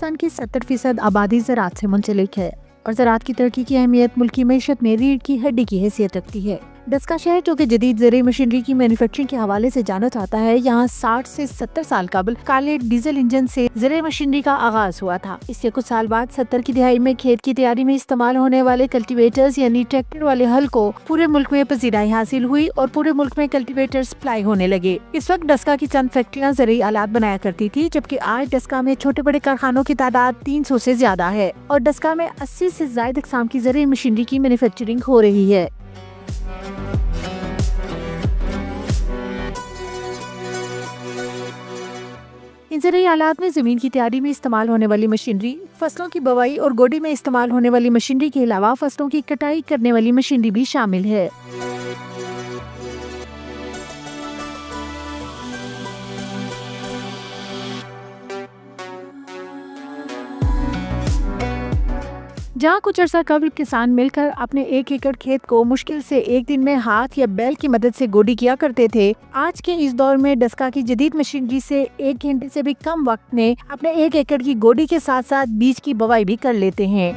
पाकिस्तान की 70% आबादी ज़राअत से मुंसलिक है और ज़राअत की तरक्की की अहमियत मुल्की मईशत में रीढ़ की हड्डी की हैसियत रखती है। डस्का शहर जो कि जदीद ज़रूरी मशीनरी की मैन्युफैक्चरिंग के हवाले से जाना जाता है, यहाँ 60 से 70 साल कबल काले डीजल इंजन से ज़रूरी मशीनरी का आगाज हुआ था। इसके कुछ साल बाद 70 की दिहाई में खेत की तैयारी में इस्तेमाल होने वाले कल्टीवेटर्स यानी ट्रैक्टर वाले हल को पूरे मुल्क में पजीराई हासिल हुई और पूरे मुल्क में कल्टीवेटर सप्लाई होने लगे। इस वक्त डस्का की चंद फैक्ट्रियाँ ज़रूरी आलात बनाया करती थी, जबकि आज डस्का में छोटे बड़े कारखानों की तादाद 300 से ज्यादा है और डस्का में 80 से ज्यादा अक़साम की ज़रूरी मशीनरी की मैन्युफैक्चरिंग हो रही है। इन ज़रूरी आलात में ज़मीन की तैयारी में इस्तेमाल होने वाली मशीनरी, फसलों की बुवाई और गोडी में इस्तेमाल होने वाली मशीनरी के अलावा फसलों की कटाई करने वाली मशीनरी भी शामिल है। जहाँ कुछ अर्सा कबल किसान मिलकर अपने 1 एकड़ खेत को मुश्किल से एक दिन में हाथ या बैल की मदद से गोडी किया करते थे, आज के इस दौर में डस्का की जदीद मशीनरी से 1 घंटे से भी कम वक्त में अपने 1 एकड़ की गोडी के साथ साथ बीज की बुवाई भी कर लेते हैं।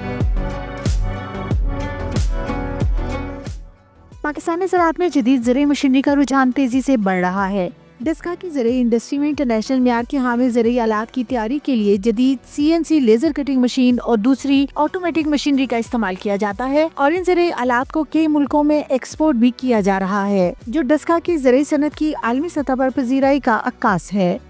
पाकिस्तानी ज़राअत में जदीद ज़रूरी मशीनरी का रुझान तेजी से बढ़ रहा है। डस्का की ज़रूरी इंडस्ट्री में इंटरनेशनल म्यार के हामिल ज़रूरी आलात की तैयारी के लिए जदीद CNC लेजर कटिंग मशीन और दूसरी ऑटोमेटिक मशीनरी का इस्तेमाल किया जाता है और इन ज़रूरी आलात को कई मुल्कों में एक्सपोर्ट भी किया जा रहा है, जो डस्का की ज़रूरी सनत की आलमी सतह पर पजीराई का अक्कास है।